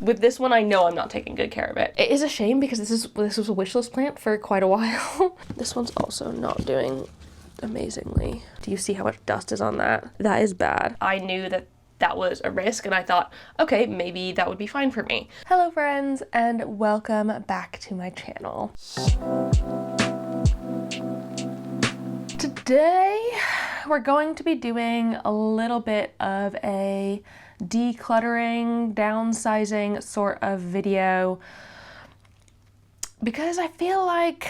With this one, I know I'm not taking good care of it. It is a shame because this was a wish list plant for quite a while. This one's also not doing amazingly. Do you see how much dust is on that? That is bad. I knew that was a risk and I thought, okay, maybe that would be fine for me. Hello friends, and welcome back to my channel. Today, we're going to be doing a little bit of a decluttering, downsizing sort of video because I feel like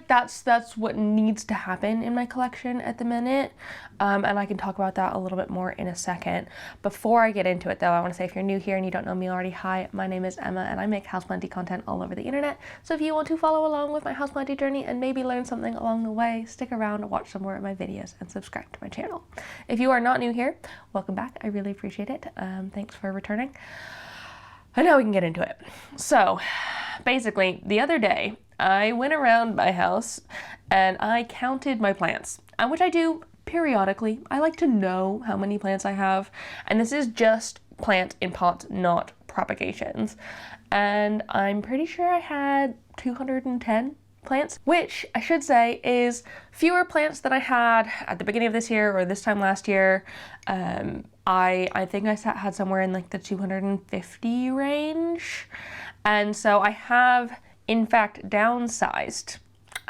that's what needs to happen in my collection at the minute, and I can talk about that a little bit more in a second. Before I get into it though, I want to say if you're new here and you don't know me already, hi, my name is Emma and I make houseplanty content all over the internet. So if you want to follow along with my houseplanty journey and maybe learn something along the way, stick around, watch some more of my videos, and subscribe to my channel. If you are not new here, welcome back. I really appreciate it. Thanks for returning. And now we can get into it. So basically, the other day, I went around my house and I counted my plants, which I do periodically. I like to know how many plants I have, and this is just plant in pots, not propagations. And I'm pretty sure I had 210 plants, which I should say is fewer plants than I had at the beginning of this year or this time last year. I think I had somewhere in like the 250 range. And so I have, in fact, downsized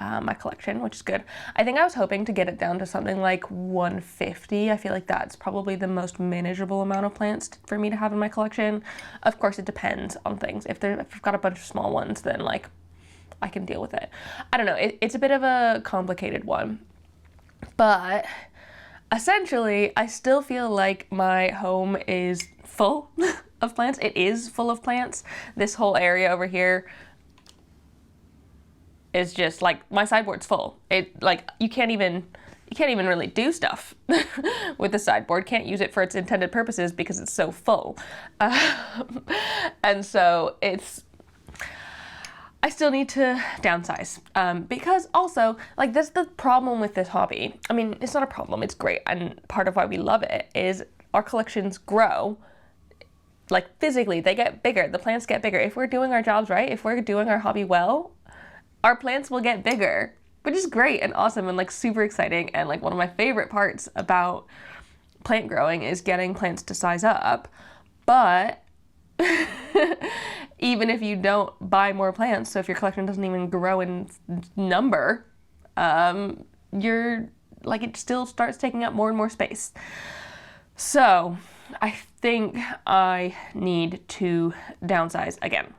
my collection, which is good. I think I was hoping to get it down to something like 150. I feel like that's probably the most manageable amount of plants for me to have in my collection. Of course, it depends on things. If I've got a bunch of small ones, then like I can deal with it. I don't know. It's a bit of a complicated one, but essentially, I still feel like my home is full of plants. It is full of plants. This whole area over here is just like, my sideboard's full. You can't even really do stuff with the sideboard. Can't use it for its intended purposes because it's so full. And so I still need to downsize, because also, like, that's the problem with this hobby. I mean, it's not a problem, it's great, and part of why we love it is our collections grow. Like, physically, they get bigger, the plants get bigger. If we're doing our jobs right, if we're doing our hobby well, our plants will get bigger, which is great and awesome and, like, super exciting. And, like, one of my favorite parts about plant growing is getting plants to size up, but even if you don't buy more plants, so if your collection doesn't even grow in number, it still starts taking up more and more space. So I think I need to downsize again.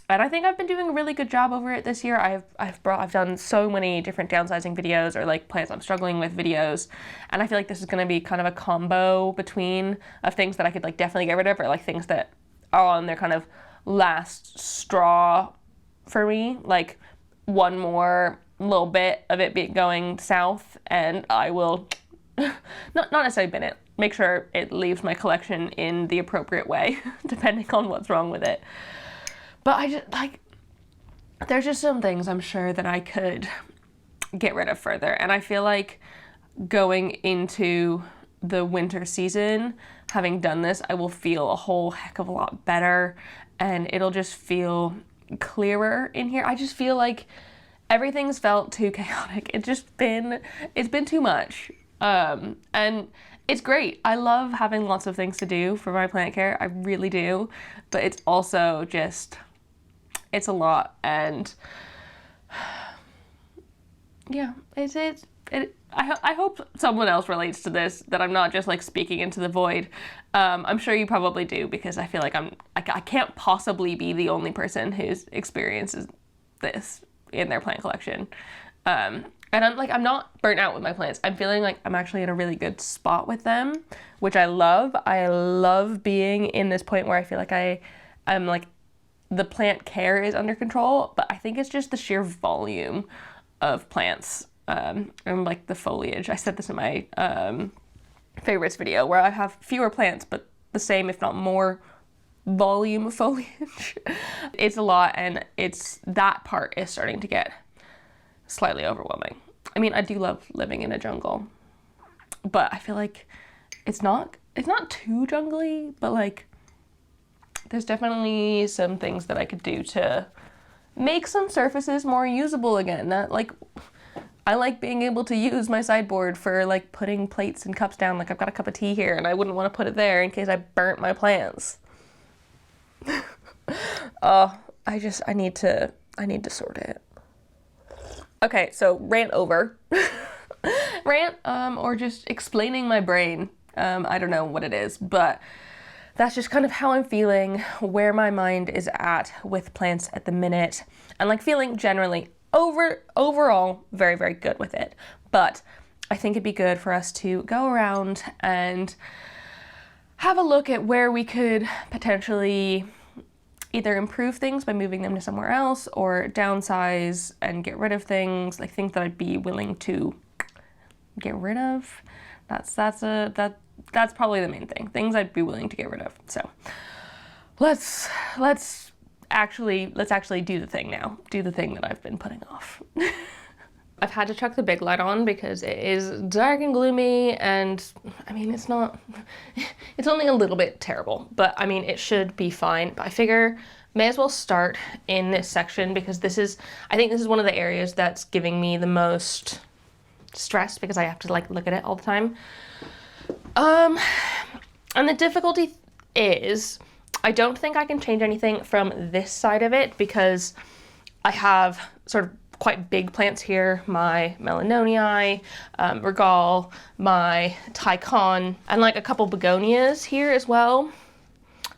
And I think I've been doing a really good job over it this year. I've done so many different downsizing videos, or like plants I'm struggling with videos, and I feel like this is going to be kind of a combo between of things that I could like definitely get rid of, or like things that are on their kind of last straw for me, like one more little bit of it going south, and I will not necessarily bin it, make sure it leaves my collection in the appropriate way, depending on what's wrong with it. But I just, like, there's just some things I'm sure that I could get rid of further. And I feel like going into the winter season, having done this, I will feel a whole heck of a lot better. And it'll just feel clearer in here. I just feel like everything's felt too chaotic. It's been too much. And it's great. I love having lots of things to do for my plant care. I really do. But it's also just, it's a lot, and yeah, I hope someone else relates to this, that I'm not just like speaking into the void. I'm sure you probably do, because I feel like I can't possibly be the only person who's experiences this in their plant collection. And I'm not burnt out with my plants. I'm feeling like I'm actually in a really good spot with them, which I love. I love being in this point where I feel like I'm like, the plant care is under control, but I think it's just the sheer volume of plants, and like the foliage. I said this in my favorites video, where I have fewer plants, but the same, if not more, volume of foliage. It's a lot, and that part is starting to get slightly overwhelming. I mean, I do love living in a jungle, but I feel like it's not too jungly, but like there's definitely some things that I could do to make some surfaces more usable again. That, like, I like being able to use my sideboard for like putting plates and cups down. Like, I've got a cup of tea here and I wouldn't want to put it there in case I burnt my plants. I need to sort it. Okay, so rant over. Rant, or just explaining my brain. I don't know what it is, but that's just kind of how I'm feeling, where my mind is at with plants at the minute, and like feeling generally overall very, very good with it. But I think it'd be good for us to go around and have a look at where we could potentially either improve things by moving them to somewhere else, or downsize and get rid of things, like things that I'd be willing to get rid of. That's probably the main thing. Things I'd be willing to get rid of. So let's actually do the thing now. Do the thing that I've been putting off. I've had to chuck the big light on because it is dark and gloomy, and I mean, it's only a little bit terrible, but I mean, it should be fine. But I figure may as well start in this section because I think this is one of the areas that's giving me the most stress because I have to like look at it all the time. And the difficulty is I don't think I can change anything from this side of it because I have sort of quite big plants here, my melanonii, regal, my Tycon, and like a couple begonias here as well.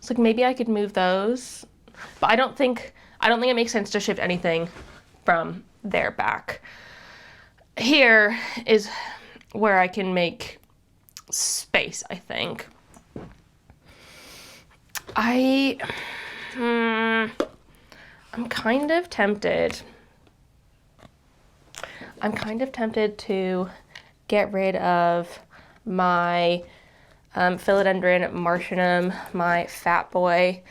So like maybe I could move those, but I don't think it makes sense to shift anything from there back. Here is where I can make space, I think. I'm kind of tempted to get rid of my philodendron martianum, my fat boy,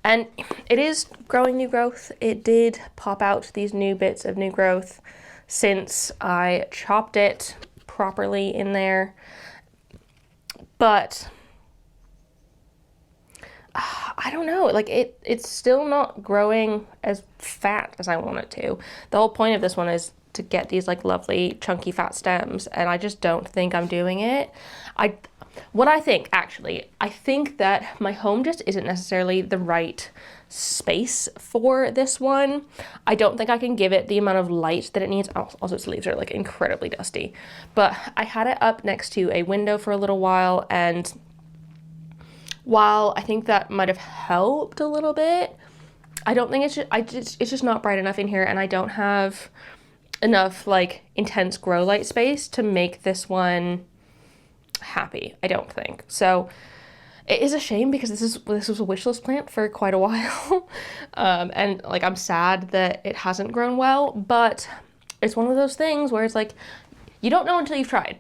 and it is growing new growth. It did pop out these new bits of new growth since I chopped it properly in there, but I don't know, like it's still not growing as fat as I want it to. The whole point of this one is to get these like lovely chunky fat stems, and I just don't think I'm doing it. I think that my home just isn't necessarily the right space for this one. I don't think I can give it the amount of light that it needs. Also, its leaves are like incredibly dusty, but I had it up next to a window for a little while, and while I think that might have helped a little bit, I don't think it's just not bright enough in here, and I don't have enough like intense grow light space to make this one happy, I don't think. So it is a shame because this was a wish list plant for quite a while. And like I'm sad that it hasn't grown well, but it's one of those things where it's like you don't know until you've tried.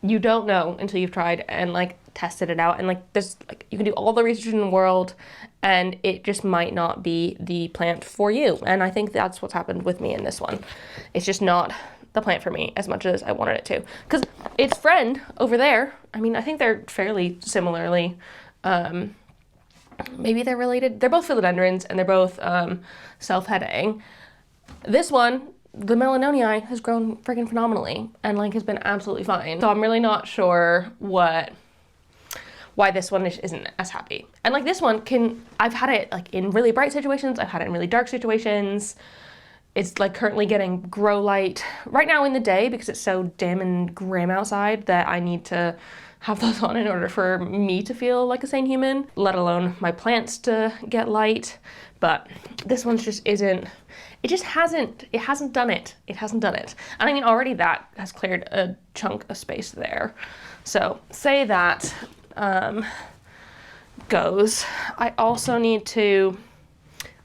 You don't know until you've tried and like tested it out, and like this, like you can do all the research in the world and it just might not be the plant for you. And I think that's what's happened with me in this one. It's just not the plant for me as much as I wanted it to. Because its friend over there, I mean, I think they're fairly similarly, maybe they're related. They're both philodendrons and they're both self-heading. This one, the melanonii, has grown freaking phenomenally and like has been absolutely fine. So I'm really not sure why this one isn't as happy. And like this one I've had it like in really bright situations, I've had it in really dark situations. It's like currently getting grow light right now in the day because it's so dim and grim outside that I need to have those on in order for me to feel like a sane human, let alone my plants to get light. But this one just isn't, it hasn't done it. It hasn't done it. And I mean, already that has cleared a chunk of space there. So say that goes. I also need to,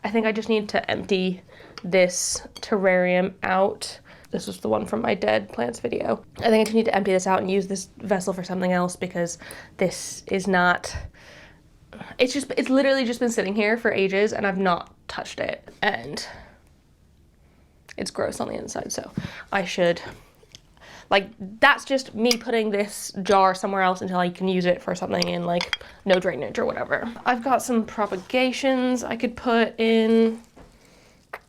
I think I just need to empty this terrarium out. This was the one from my dead plants video. I think I just need to empty this out and use this vessel for something else because this is not, it's literally just been sitting here for ages and I've not touched it and it's gross on the inside. So I should Like, that's just me putting this jar somewhere else until I can use it for something in like no drainage or whatever. I've got some propagations I could put in.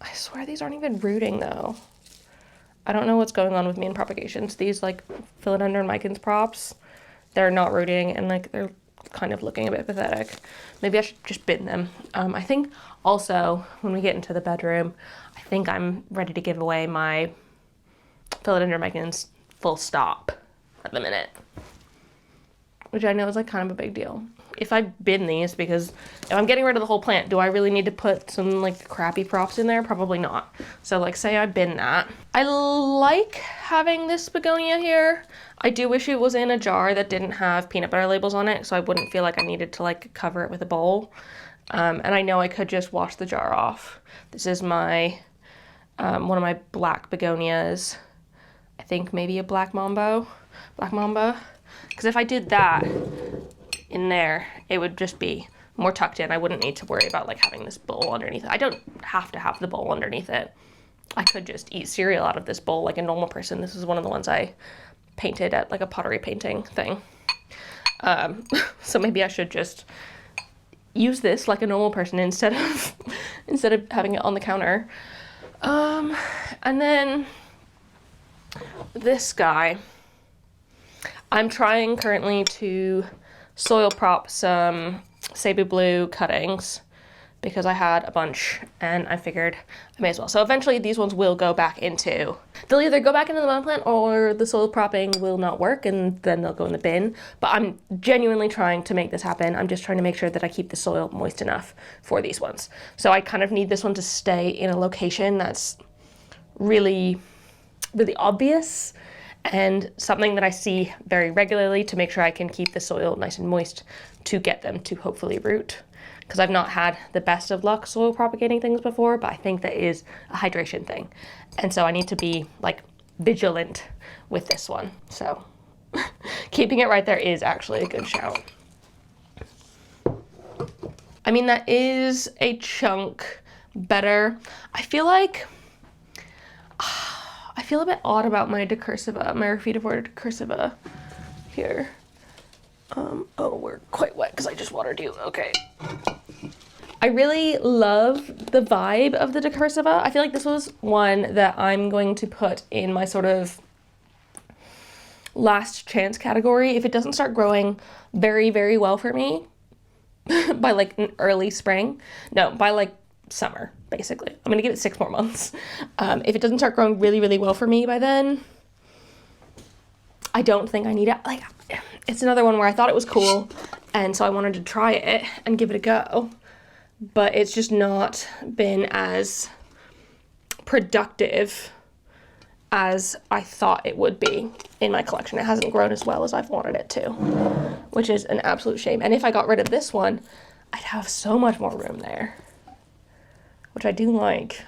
I swear these aren't even rooting though. I don't know what's going on with me in propagations. These like philodendron props, they're not rooting and like they're kind of looking a bit pathetic. Maybe I should just bin them. I think also when we get into the bedroom, I think I'm ready to give away my philodendron full stop at the minute, which I know is like kind of a big deal. If I bin these, because if I'm getting rid of the whole plant, do I really need to put some like crappy props in there? Probably not. So like say I bin that. I like having this begonia here. I do wish it was in a jar that didn't have peanut butter labels on it, so I wouldn't feel like I needed to like cover it with a bowl. And I know I could just wash the jar off. This is my, one of my black begonias. I think maybe a black mamba. Because if I did that in there, it would just be more tucked in. I wouldn't need to worry about like having this bowl underneath it. I don't have to have the bowl underneath it. I could just eat cereal out of this bowl like a normal person. This is one of the ones I painted at like a pottery painting thing. So maybe I should just use this like a normal person instead of having it on the counter. And then this guy, I'm trying currently to soil prop some Cebu Blue cuttings because I had a bunch and I figured I may as well. So eventually these ones will go back into, they'll either go back into the mud plant or the soil propping will not work and then they'll go in the bin. But I'm genuinely trying to make this happen. I'm just trying to make sure that I keep the soil moist enough for these ones. So I kind of need this one to stay in a location that's really, really obvious and something that I see very regularly to make sure I can keep the soil nice and moist to get them to hopefully root. Because I've not had the best of luck soil propagating things before, but I think that is a hydration thing. And so I need to be like vigilant with this one. So keeping it right there is actually a good shout. I mean, that is a chunk better. I feel a bit odd about my decursiva, my Raphidophora decursiva here. Oh, we're quite wet because I just watered you. Okay. I really love the vibe of the decursiva. I feel like this was one that I'm going to put in my sort of last chance category. If it doesn't start growing very, very well for me by like an early spring, no, by like summer, basically. I'm gonna give it 6 more months. If it doesn't start growing really, really well for me by then, I don't think I need it. Like, it's another one where I thought it was cool, and so I wanted to try it and give it a go, but it's just not been as productive as I thought it would be in my collection. It hasn't grown as well as I've wanted it to, which is an absolute shame. And if I got rid of this one, I'd have so much more room there, which I do like.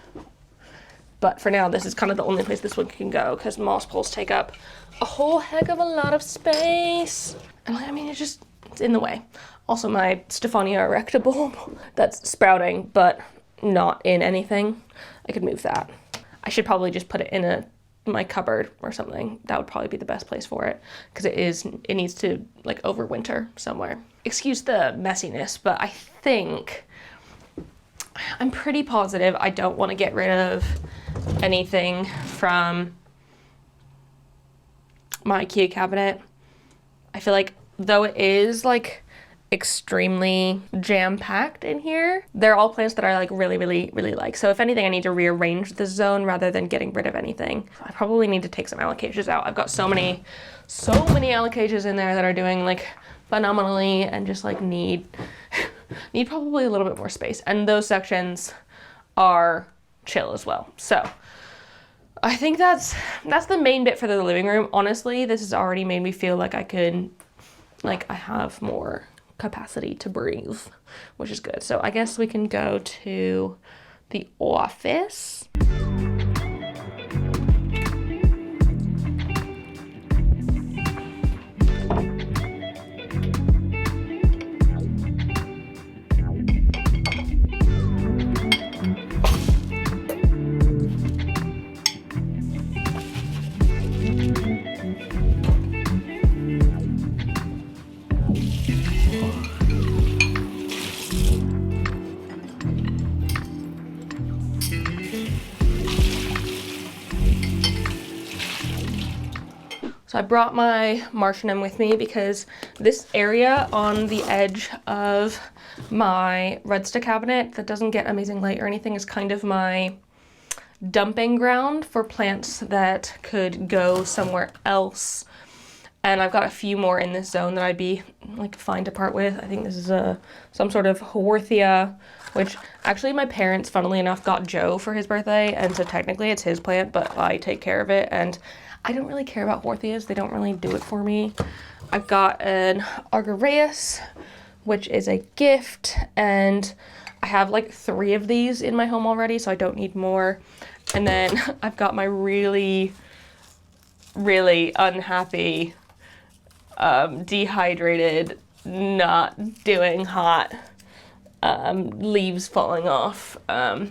But for now, this is kind of the only place this one can go because moss poles take up a whole heck of a lot of space. And I mean, it's in the way. Also, my Stephania erecta bulb that's sprouting, but not in anything. I could move that. I should probably just put it in my cupboard or something. That would probably be the best place for it because it needs to like overwinter somewhere. Excuse the messiness, but I think I'm pretty positive I don't want to get rid of anything from my IKEA cabinet. I feel like though it is like extremely jam-packed in here, they're all plants that I like really, really, really like. So if anything, I need to rearrange this zone rather than getting rid of anything. I probably need to take some alocasias out. I've got so many alocasias in there that are doing like phenomenally and just like need probably a little bit more space. And those sections are chill as well. So I think that's the main bit for the living room. Honestly, this has already made me feel like I have more capacity to breathe, which is good. So I guess we can go to the office. So I brought my Martian with me because this area on the edge of my Redsta cabinet that doesn't get amazing light or anything is kind of my dumping ground for plants that could go somewhere else. And I've got a few more in this zone that I'd be like fine to part with. I think this is some sort of Haworthia, which actually my parents, funnily enough, got Joe for his birthday, and so technically it's his plant, but I take care of it, and I don't really care about Haworthias. They don't really do it for me. I've got an Argyraeus, which is a gift, and I have like 3 of these in my home already, so I don't need more. And then I've got my really, really unhappy, dehydrated, not doing hot, leaves falling off, Monstera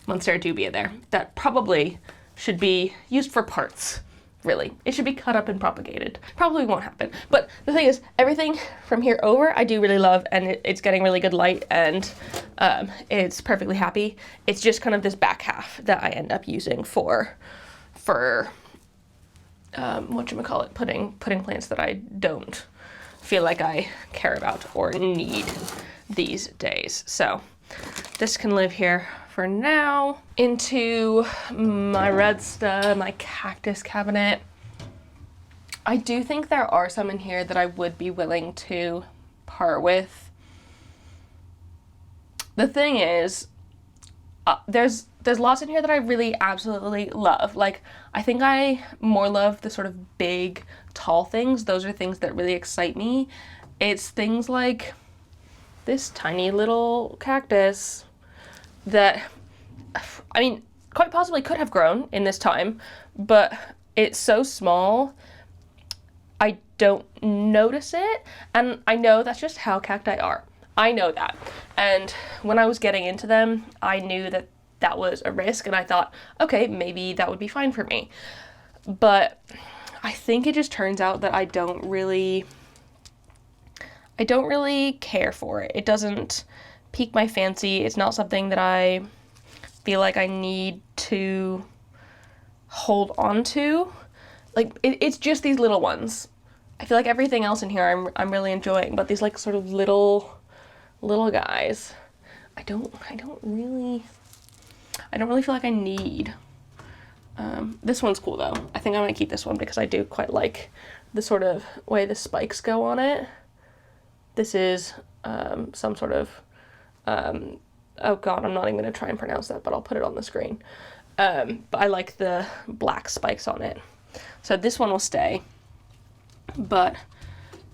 dubia there. That probably should be used for parts, really. It should be cut up and propagated. Probably won't happen. But the thing is, everything from here over I do really love, and it's getting really good light, and it's perfectly happy. It's just kind of this back half that I end up using for whatchamacallit, putting plants that I don't feel like I care about or need these days. So this can live here for now. Into my Redsta, my cactus cabinet. I do think there are some in here that I would be willing to part with. The thing is, there's lots in here that I really absolutely love. Like, I think I more love the sort of big, tall things. Those are things that really excite me. It's things like this tiny little cactus that, I mean, quite possibly could have grown in this time, but it's so small, I don't notice it. And I know that's just how cacti are. I know that. And when I was getting into them, I knew that that was a risk, and I thought, okay, maybe that would be fine for me. But I think it just turns out that I don't really care for it. It doesn't pique my fancy. It's not something that I feel like I need to hold on to. Like, it's just these little ones. I feel like everything else in here I'm really enjoying, but these like sort of little guys, I don't really feel like I need. This one's cool though. I think I might keep this one because I do quite like the sort of way the spikes go on it. This is some sort of, oh god, I'm not even going to try and pronounce that, but I'll put it on the screen. But I like the black spikes on it. So this one will stay. But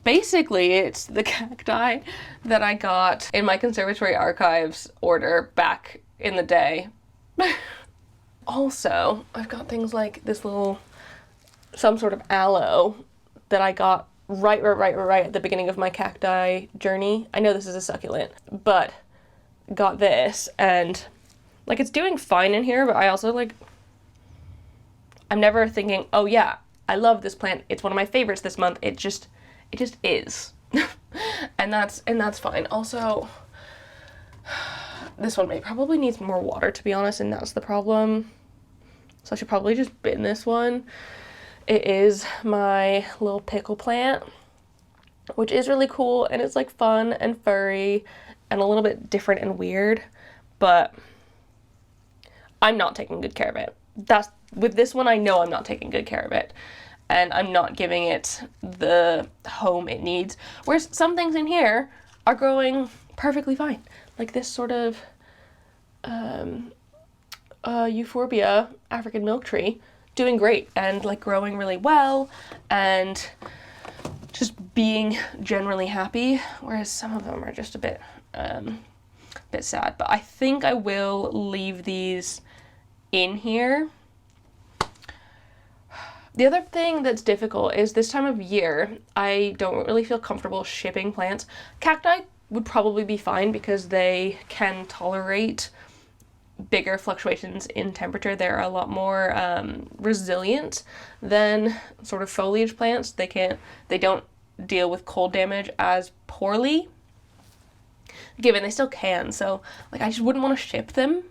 basically it's the cacti that I got in my conservatory archives order back in the day. Also, I've got things like this little, some sort of aloe that I got right at the beginning of my cacti journey. I know this is a succulent, but got this, and like it's doing fine in here, but I also like, I'm never thinking, oh yeah, I love this plant, it's one of my favorites this month. It just is. and that's fine. Also, this one probably needs more water, to be honest, and that's the problem. So I should probably just bin this one. It is my little pickle plant, which is really cool, and it's like fun and furry and a little bit different and weird, but I'm not taking good care of it. With this one, I know I'm not taking good care of it, and I'm not giving it the home it needs. Whereas some things in here are growing perfectly fine. Like this sort of Euphorbia African milk tree, doing great and like growing really well and just being generally happy, whereas some of them are just a bit sad. But I think I will leave these in here. The other thing that's difficult is this time of year, I don't really feel comfortable shipping plants. Cacti would probably be fine because they can tolerate bigger fluctuations in temperature. They're a lot more resilient than sort of foliage plants. They don't deal with cold damage as poorly, given they still can. So like I just wouldn't want to ship them.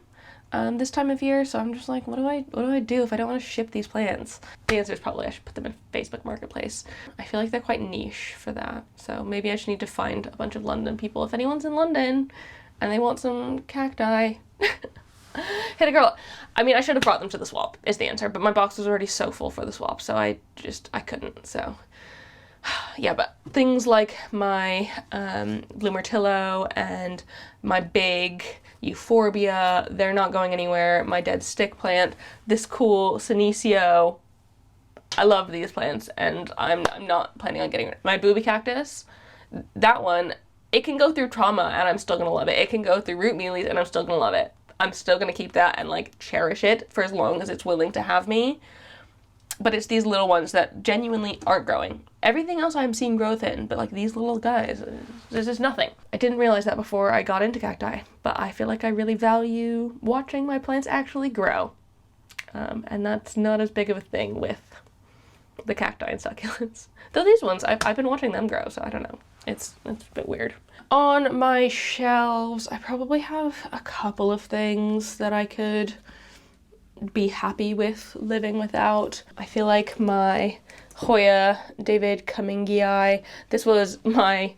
this time of year, so I'm just like, what do I do if I don't want to ship these plants? The answer is probably I should put them in Facebook Marketplace. I feel like they're quite niche for that, so maybe I just need to find a bunch of London people. If anyone's in London and they want some cacti, hit a girl. I mean, I should have brought them to the swap is the answer, but my box was already so full for the swap, so I couldn't, so yeah. But things like my blue myrtillo and my big euphorbia, they're not going anywhere. My dead stick plant, this cool senecio, I love these plants, and I'm not planning on getting rid of my booby cactus. That one, it can go through trauma and I'm still gonna love it. It can go through root mealies and I'm still gonna love it. I'm still gonna keep that and like cherish it for as long as it's willing to have me. But it's these little ones that genuinely aren't growing. Everything else I'm seeing growth in, but like these little guys, there's just nothing. I didn't realize that before I got into cacti, but I feel like I really value watching my plants actually grow. And that's not as big of a thing with the cacti and succulents. Though these ones, I've been watching them grow, so I don't know. It's a bit weird. On my shelves, I probably have a couple of things that I could be happy with living without. I feel like my Hoya David Cummingii, this was my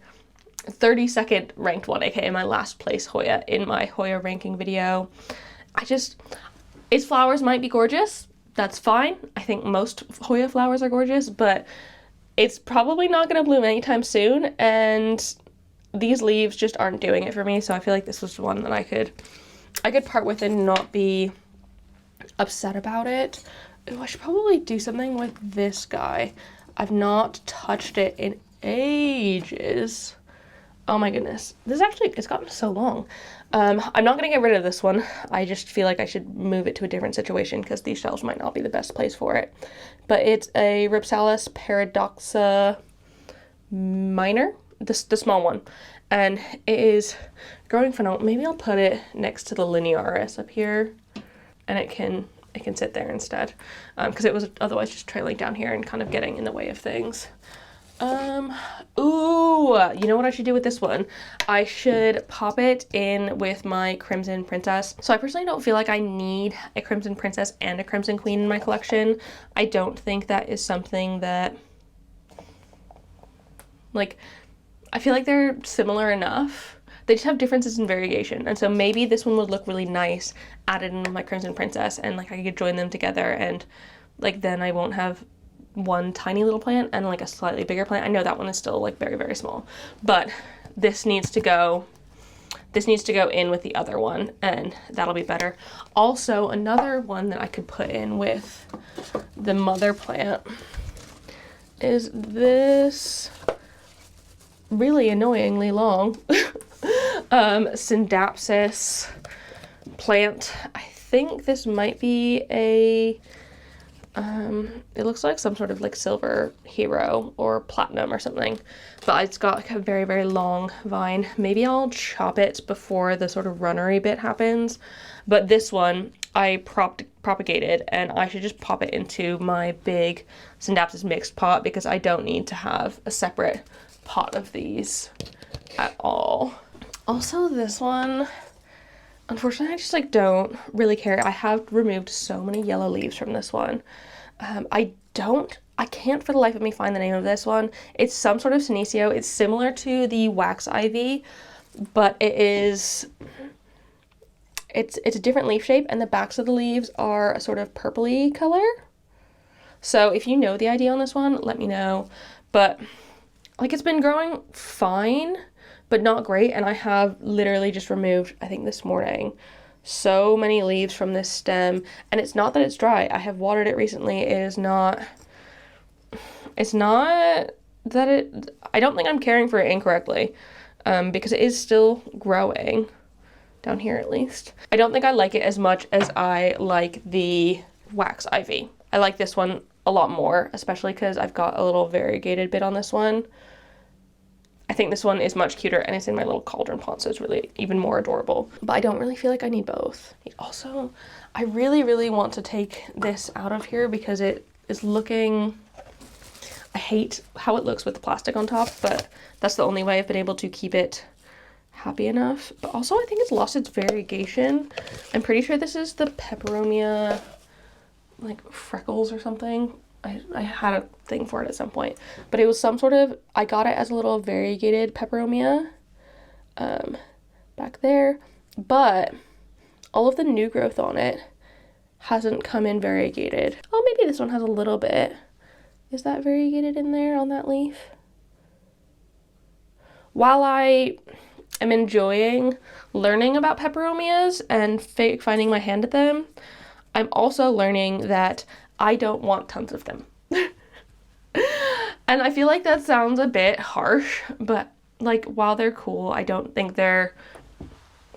32nd ranked one, aka my last place Hoya in my Hoya ranking video. Its flowers might be gorgeous, that's fine. I think most Hoya flowers are gorgeous, but it's probably not going to bloom anytime soon, and these leaves just aren't doing it for me, so I feel like this was one that I could part with and not be upset about it. Ooh, I should probably do something with this guy. I've not touched it in ages. Oh my goodness. It's gotten so long. I'm not going to get rid of this one. I just feel like I should move it to a different situation because these shelves might not be the best place for it. But it's a Ripsalis Paradoxa minor, the small one. And it is growing phenomenal. Maybe I'll put it next to the Linearis up here, and it can sit there instead, because it was otherwise just trailing down here and kind of getting in the way of things. Ooh, you know what I should do with this one? I should pop it in with my Crimson Princess. So I personally don't feel like I need a Crimson Princess and a Crimson Queen in my collection. I don't think that is something that, like, I feel like they're similar enough. They just have differences in variegation, and so maybe this one would look really nice added in with my Crimson Princess, and like I could join them together, and like then I won't have one tiny little plant and like a slightly bigger plant. I know that one is still like very, very small, but this needs to go in with the other one, and that'll be better. Also, another one that I could put in with the mother plant is this really annoyingly long Syndapsis plant. I think this might be a it looks like some sort of like silver hero or platinum or something, but it's got like a very, very long vine. Maybe I'll chop it before the sort of runnery bit happens, but this one I propagated, and I should just pop it into my big Syndapsis mixed pot because I don't need to have a separate pot of these at all. Also, this one, unfortunately, I just like don't really care. I have removed so many yellow leaves from this one. I can't for the life of me find the name of this one. It's some sort of senecio. It's similar to the wax ivy, but it's a different leaf shape, and the backs of the leaves are a sort of purpley color. So if you know the idea on this one, let me know. But like, it's been growing fine, but not great, and I have literally just removed, I think this morning, so many leaves from this stem, and it's not that it's dry. I have watered it recently. It's not that it, I don't think I'm caring for it incorrectly, because it is still growing, down here at least. I don't think I like it as much as I like the wax ivy. I like this one a lot more, especially because I've got a little variegated bit on this one. I think this one is much cuter, and it's in my little cauldron pot, so it's really even more adorable. But I don't really feel like I need both. Also, I really, really want to take this out of here because it is looking, I hate how it looks with the plastic on top, but that's the only way I've been able to keep it happy enough. But also I think it's lost its variegation. I'm pretty sure this is the peperomia, like freckles or something. I had a thing for it at some point, but it was some sort of, I got it as a little variegated peperomia back there, but all of the new growth on it hasn't come in variegated. Oh, maybe this one has a little bit. Is that variegated in there on that leaf? While I am enjoying learning about peperomias and finding my hand at them, I'm also learning that I don't want tons of them. And I feel like that sounds a bit harsh, but like while they're cool, I don't think they're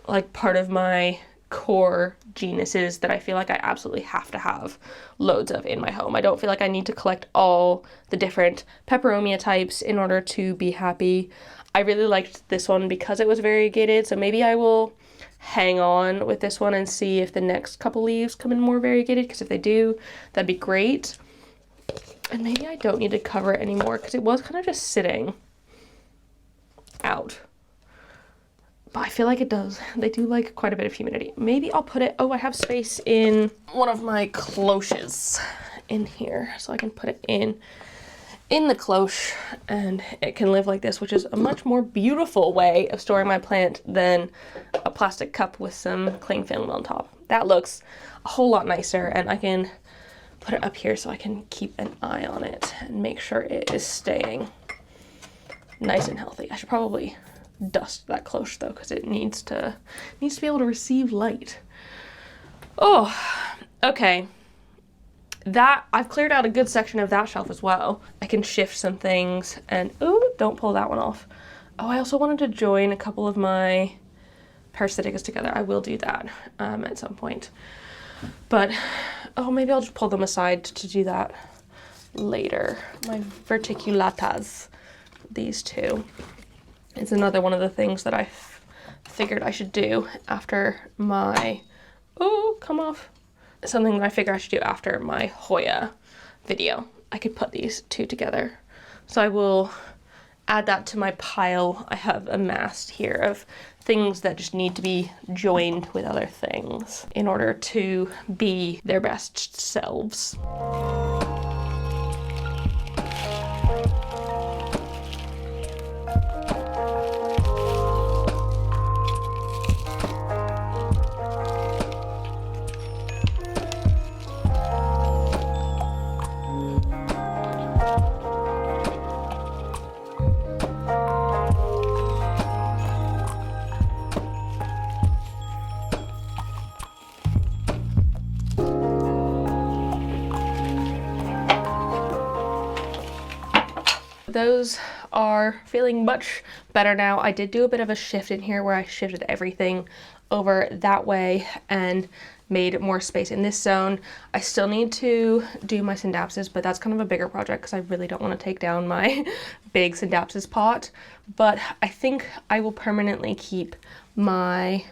like part of my core genuses that I feel like I absolutely have to have loads of in my home. I don't feel like I need to collect all the different peperomia types in order to be happy. I really liked this one because it was variegated, so maybe I will hang on with this one and see if the next couple leaves come in more variegated, because if they do, that'd be great. And maybe I don't need to cover it anymore because it was kind of just sitting out. But I feel like it does. They do like quite a bit of humidity. Maybe I'll put it, oh, I have space in one of my cloches in here, so I can put it in the cloche and it can live like this, which is a much more beautiful way of storing my plant than a plastic cup with some cling film on top. That looks a whole lot nicer, and I can put it up here so I can keep an eye on it and make sure it is staying nice and healthy. I should probably dust that cloche though, because it needs to be able to receive light. Oh, okay. That, I've cleared out a good section of that shelf as well. I can shift some things and, ooh, don't pull that one off. Oh, I also wanted to join a couple of my parasiticas together. I will do that at some point. But, oh, maybe I'll just pull them aside to do that later. My verticulatas, these two. It's another one of the things that I figured I should do after my, oh, come off. Something that I figure I should do after my Hoya video. I could put these two together. So I will add that to my pile I have amassed here of things that just need to be joined with other things in order to be their best selves. Those are feeling much better now. I did do a bit of a shift in here where I shifted everything over that way and made more space in this zone. I still need to do my syndapsis, but that's kind of a bigger project because I really don't want to take down my big syndapsis pot. But I think I will permanently keep my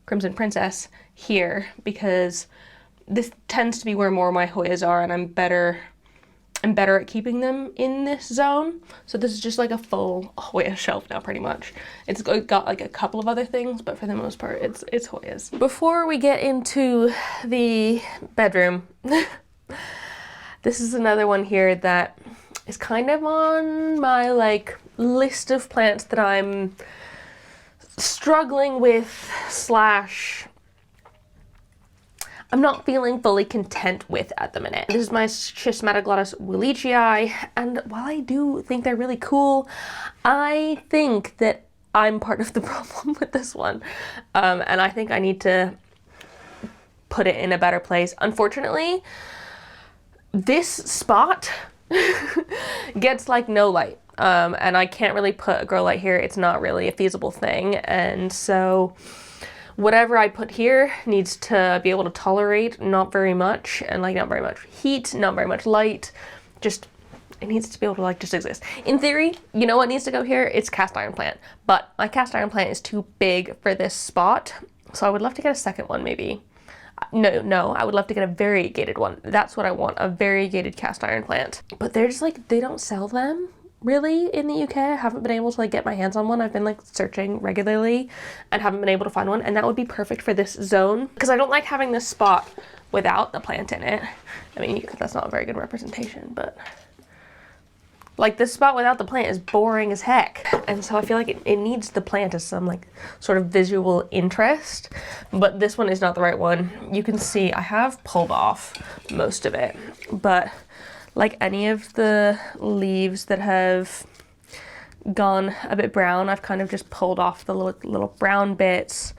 Crimson Princess here because this tends to be where more of my Hoyas are, and I'm better at keeping them in this zone. So this is just like a full Hoya shelf now, pretty much. It's got like a couple of other things, but for the most part, it's Hoyas. Before we get into the bedroom, this is another one here that is kind of on my like list of plants that I'm struggling with / I'm not feeling fully content with at the minute. This is my Schismatoglottis willichii, and while I do think they're really cool, I think that I'm part of the problem with this one. And I think I need to put it in a better place. Unfortunately, this spot gets like no light. And I can't really put a grow light here. It's not really a feasible thing. And so whatever I put here needs to be able to tolerate not very much, and like not very much heat, not very much light. Just, it needs to be able to like just exist. In theory, you know what needs to go here? It's cast iron plant. But my cast iron plant is too big for this spot. So I would love to get a second one maybe. No, I would love to get a variegated one. That's what I want, a variegated cast iron plant. But they're just like, they don't sell them really in the UK. I haven't been able to like get my hands on one. I've been like searching regularly and haven't been able to find one, and that would be perfect for this zone because I don't like having this spot without the plant in it. I mean, that's not a very good representation, but like this spot without the plant is boring as heck. And so I feel like it needs the plant as some like sort of visual interest, but this one is not the right one. You can see I have pulled off most of it, but like any of the leaves that have gone a bit brown, I've kind of just pulled off the little brown bits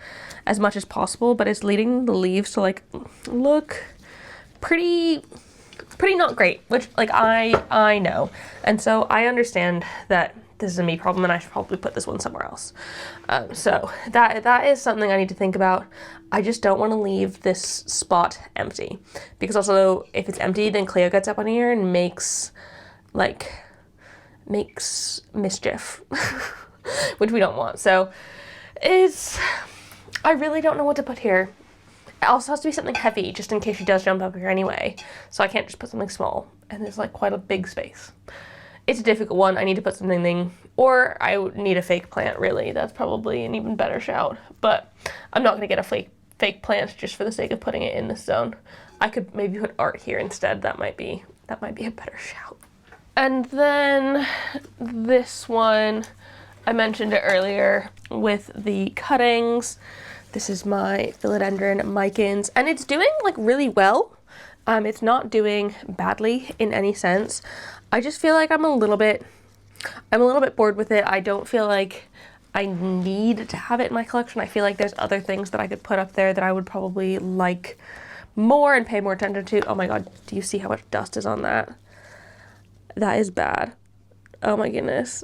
as much as possible, but it's leading the leaves to like look pretty not great, which like I know. And so I understand that this is a me problem and I should probably put this one somewhere else. So that is something I need to think about. I just don't want to leave this spot empty, because also if it's empty, then Cleo gets up on here and makes mischief, which we don't want. So I really don't know what to put here. It also has to be something heavy, just in case she does jump up here anyway. So I can't just put something small, and it's like quite a big space. It's a difficult one. I need to put something, or I would need a fake plant, really. That's probably an even better shout. But I'm not gonna get a fake plant just for the sake of putting it in this zone. I could maybe put art here instead. That might be a better shout. And then this one, I mentioned it earlier with the cuttings. This is my philodendron micans, and it's doing like really well. It's not doing badly in any sense. I just feel like I'm a little bit bored with it. I don't feel like I need to have it in my collection. I feel like there's other things that I could put up there that I would probably like more and pay more attention to. Oh my God, do you see how much dust is on that? That is bad. Oh my goodness.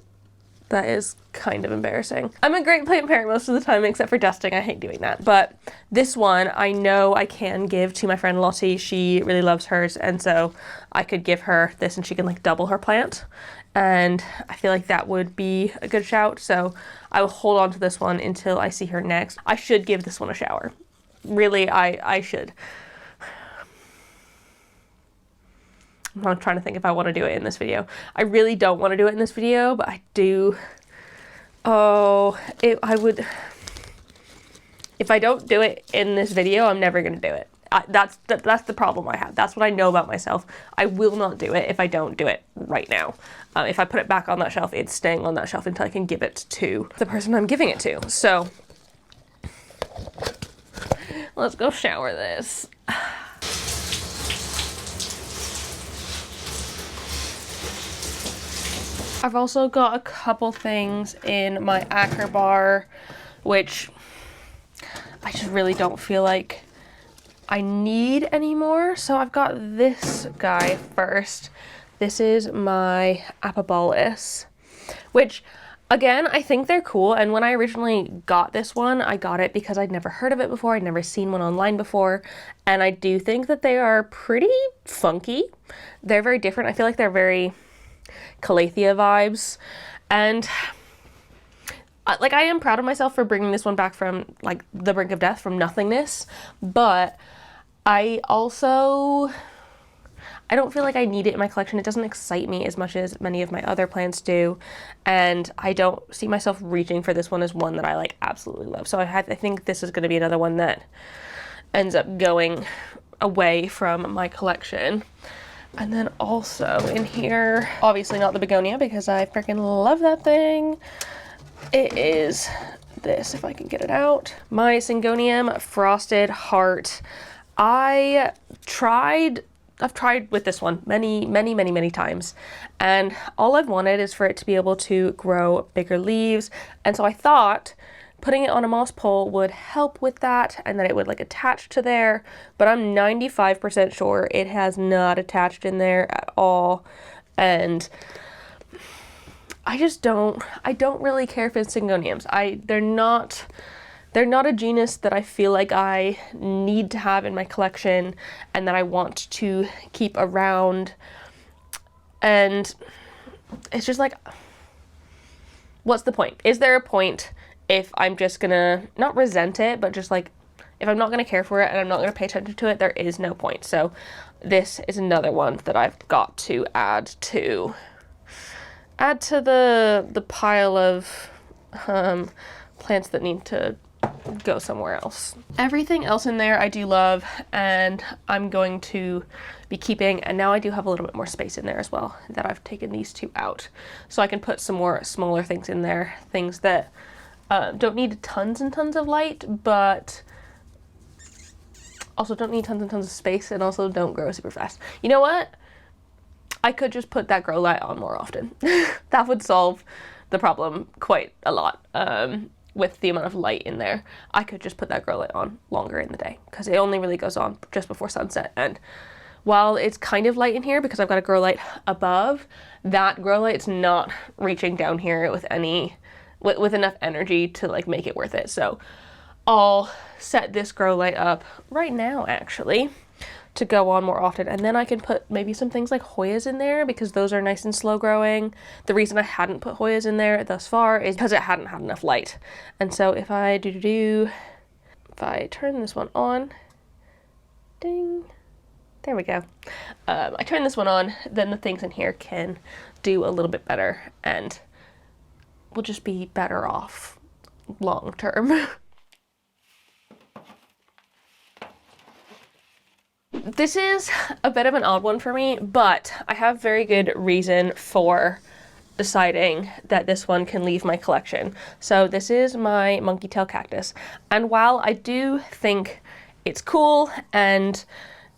That is kind of embarrassing. I'm a great plant parent most of the time, except for dusting. I hate doing that. But this one, I know I can give to my friend Lottie. She really loves hers, and so I could give her this and she can like double her plant. And I feel like that would be a good shout. So I will hold on to this one until I see her next. I should give this one a shower. Really, I should. I'm trying to think if I want to do it in this video. I really don't want to do it in this video, but I do. Oh, I would. If I don't do it in this video, I'm never going to do it. That's the problem I have. That's what I know about myself. I will not do it if I don't do it right now. If I put it back on that shelf, it's staying on that shelf until I can give it to the person I'm giving it to. So let's go shower this. I've also got a couple things in my Acker bar, which I just really don't feel like I need anymore. So I've got this guy first. This is my Apabolus, which again, I think they're cool. And when I originally got this one, I got it because I'd never heard of it before. I'd never seen one online before. And I do think that they are pretty funky. They're very different. I feel like they're very Calathea vibes, and like I am proud of myself for bringing this one back from like the brink of death, from nothingness, but I don't feel like I need it in my collection. It doesn't excite me as much as many of my other plants do, and I don't see myself reaching for this one as one that I like absolutely love. So I think this is going to be another one that ends up going away from my collection. And then also in here, obviously not the begonia because I freaking love that thing. It is this, if I can get it out. My Syngonium Frosted Heart. I've tried with this one many times, and all I've wanted is for it to be able to grow bigger leaves. And so I thought putting it on a moss pole would help with that, and that it would like attach to there, but I'm 95% sure it has not attached in there at all. And I don't really care for Syngoniums. They're not a genus that I feel like I need to have in my collection and that I want to keep around. And it's just like, what's the point? Is there a point if I'm just gonna not resent it, but just like, if I'm not gonna care for it and I'm not gonna pay attention to it, there is no point. So this is another one that I've got to add to add to the pile of plants that need to go somewhere else. Everything else in there I do love, and I'm going to be keeping, and now I do have a little bit more space in there as well that I've taken these two out. So I can put some more smaller things in there, things that don't need tons and tons of light, but also don't need tons and tons of space, and also don't grow super fast. You know what? I could just put that grow light on more often. That would solve the problem quite a lot. With the amount of light in there, I could just put that grow light on longer in the day, because it only really goes on just before sunset. And while it's kind of light in here because I've got a grow light above, that grow light's not reaching down here with enough energy to like make it worth it. So I'll set this grow light up right now actually to go on more often, and then I can put maybe some things like Hoyas in there because those are nice and slow growing. The reason I hadn't put Hoyas in there thus far is because it hadn't had enough light. And so if I if I turn this one on, ding, there we go. I turn this one on, then the things in here can do a little bit better and we'll just be better off long term. This is a bit of an odd one for me, but I have very good reason for deciding that this one can leave my collection. So this is my monkey tail cactus, and while I do think it's cool and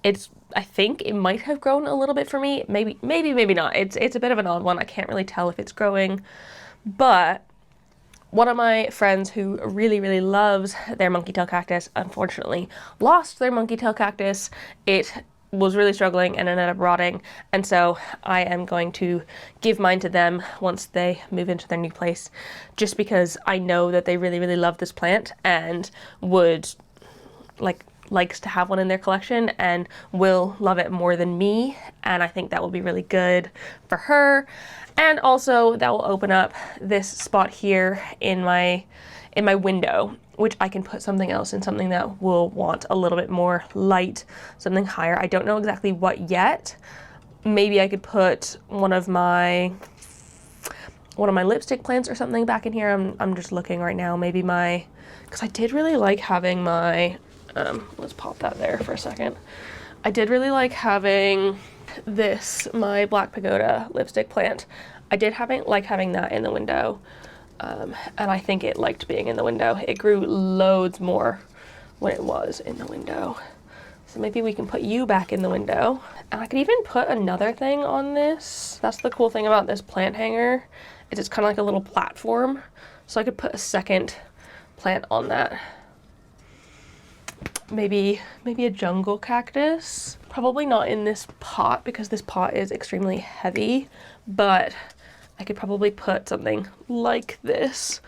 I think it might have grown a little bit for me, maybe not. It's a bit of an odd one. I can't really tell if it's growing, but one of my friends who really loves their monkey tail cactus unfortunately lost their monkey tail cactus. It was really struggling and ended up rotting, and so I am going to give mine to them once they move into their new place, just because I know that they really love this plant and would likes to have one in their collection and will love it more than me, and I think that will be really good for her. And also that will open up this spot here in my window, which I can put something else in, something that will want a little bit more light, something higher. I don't know exactly what yet. Maybe I could put one of my lipstick plants or something back in here. I'm just looking right now. Maybe because I did really like having my, let's pop that there for a second. I did really like having my Black Pagoda lipstick plant. I did like having that in the window, and I think it liked being in the window. It grew loads more when it was in the window. So maybe we can put you back in the window. And I could even put another thing on this. That's the cool thing about this plant hanger, is it's kind of like a little platform. So I could put a second plant on that. Maybe a jungle cactus. Probably not in this pot because this pot is extremely heavy, but I could probably put something like this,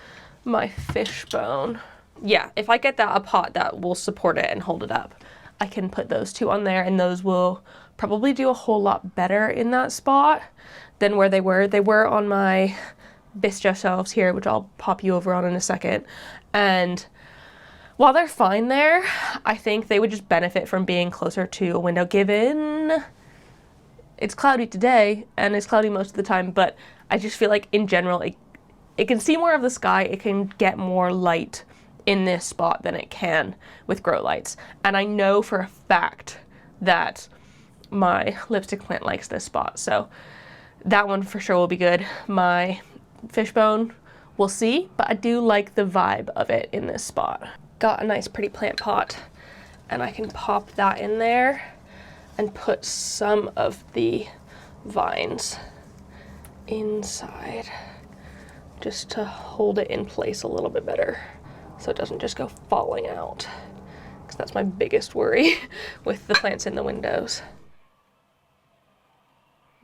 my fishbone. Yeah, if I get a pot that will support it and hold it up, I can put those two on there, and those will probably do a whole lot better in that spot than where they were. They were on my bistro shelves here, which I'll pop you over on in a second. And while they're fine there, I think they would just benefit from being closer to a window, given it's cloudy today and it's cloudy most of the time, but I just feel like in general it can see more of the sky, it can get more light in this spot than it can with grow lights. And I know for a fact that my lipstick plant likes this spot, so that one for sure will be good. My fishbone, we'll see, but I do like the vibe of it in this spot. Got a nice pretty plant pot, and I can pop that in there and put some of the vines inside just to hold it in place a little bit better so it doesn't just go falling out, because that's my biggest worry with the plants in the windows.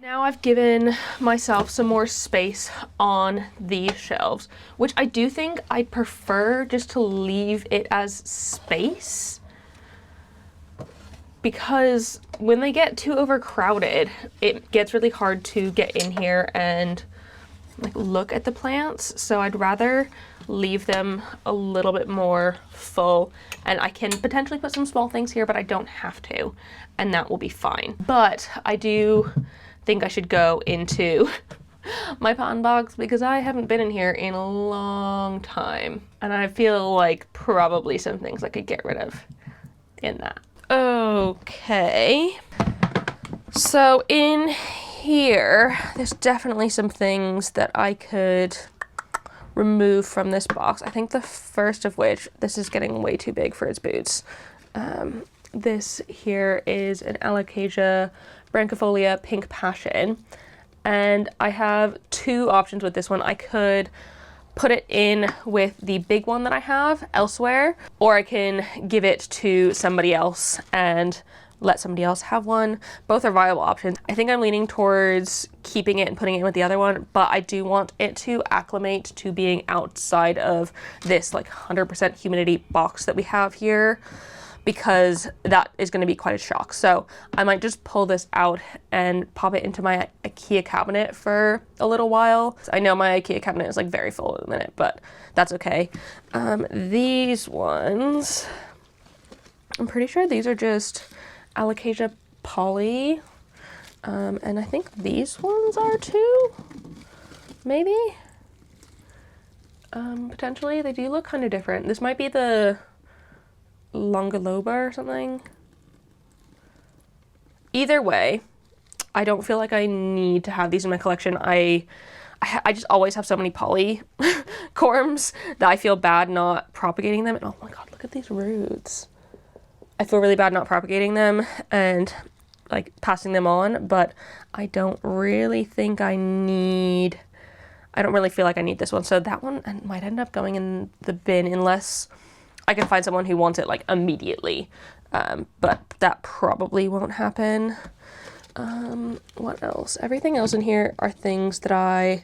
Now I've given myself some more space on these shelves, which I do think I prefer just to leave it as space, because when they get too overcrowded, it gets really hard to get in here and look at the plants. So I'd rather leave them a little bit more full, and I can potentially put some small things here, but I don't have to, and that will be fine. But I do think I should go into my pawn box because I haven't been in here in a long time. And I feel like probably some things I could get rid of in that. Okay. So in here, there's definitely some things that I could remove from this box. I think the first of which, this is getting way too big for its boots. This here is an Alocasia branchifolia pink passion. And I have two options with this one. I could put it in with the big one that I have elsewhere, or I can give it to somebody else and let somebody else have one. Both are viable options. I think I'm leaning towards keeping it and putting it in with the other one, but I do want it to acclimate to being outside of this like 100% humidity box that we have here, because that is going to be quite a shock. So I might just pull this out and pop it into my IKEA cabinet for a little while. I know my IKEA cabinet is like very full at the minute, but that's okay. These ones, I'm pretty sure these are just Alocasia poly. And I think these ones are too, maybe? Potentially, they do look kind of different. This might be the Longaloba or something. Either way, I don't feel like I need to have these in my collection. I just always have so many poly corms that I feel bad not propagating them. And oh my god, look at these roots. I feel really bad not propagating them and like passing them on, but I don't really think I don't really feel like I need this one. So that one might end up going in the bin unless I can find someone who wants it like immediately, but that probably won't happen. What else? Everything else in here are things that I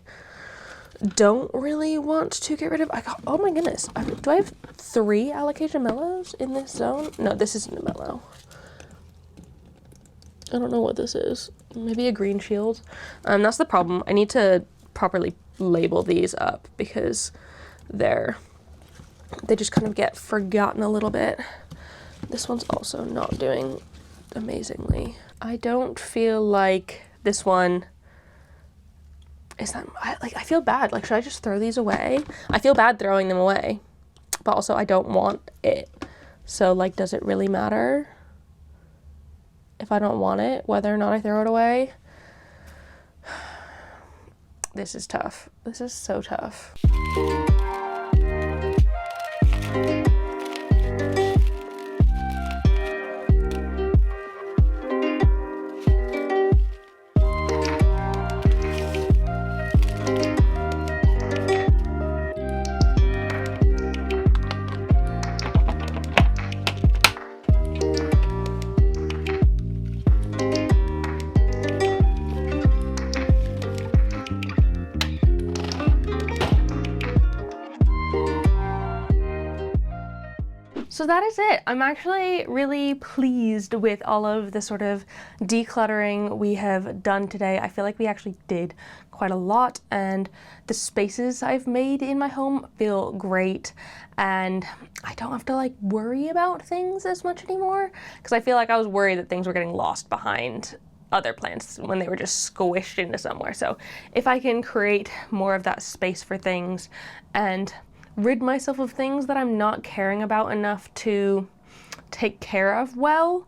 don't really want to get rid of. Oh my goodness, do I have 3 Alocasia mellows in this zone? No, this isn't a mellow. I don't know what this is. Maybe a green shield. That's the problem. I need to properly label these up because they just kind of get forgotten a little bit. This one's also not doing amazingly. I don't feel like this one is that, I feel bad. Like, should I just throw these away? I feel bad throwing them away, but also I don't want it. So like, does it really matter if I don't want it, whether or not I throw it away? This is tough. This is so tough. So that is it. I'm actually really pleased with all of the sort of decluttering we have done today. I feel like we actually did quite a lot, and the spaces I've made in my home feel great, and I don't have to like worry about things as much anymore, because I feel like I was worried that things were getting lost behind other plants when they were just squished into somewhere. So if I can create more of that space for things and rid myself of things that I'm not caring about enough to take care of well,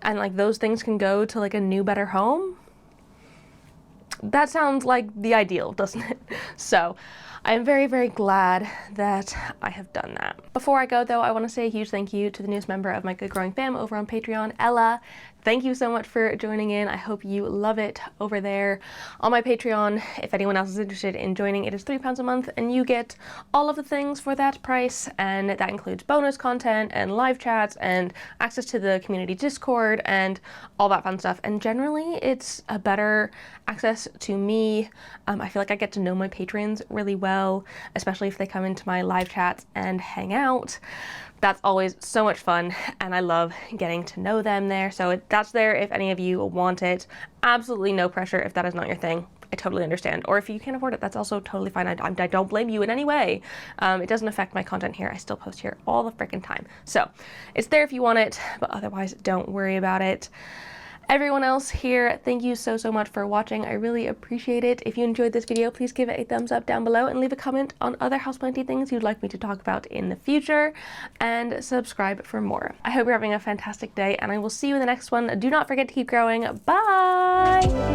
and like those things can go to like a new, better home, that sounds like the ideal, doesn't it? So I'm very, very glad that I have done that. Before I go though, I want to say a huge thank you to the newest member of my Good Growing fam over on Patreon, Ella. Thank you so much for joining in. I hope you love it over there on my Patreon. If anyone else is interested in joining, it is £3 a month and you get all of the things for that price, and that includes bonus content and live chats and access to the community Discord and all that fun stuff. And generally it's a better access to me. I feel like I get to know my patrons really well, especially if they come into my live chats and hang out. That's always so much fun, and I love getting to know them there. So that's there if any of you want it. Absolutely no pressure if that is not your thing. I totally understand. Or if you can't afford it, that's also totally fine. I don't blame you in any way. It doesn't affect my content here. I still post here all the freaking time. So it's there if you want it, but otherwise don't worry about it. Everyone else here, thank you so much for watching. I really appreciate it. If you enjoyed this video, please give it a thumbs up down below and leave a comment on other houseplanty things you'd like me to talk about in the future, and subscribe for more. I hope you're having a fantastic day, and I will see you in the next one. Do not forget to keep growing. Bye!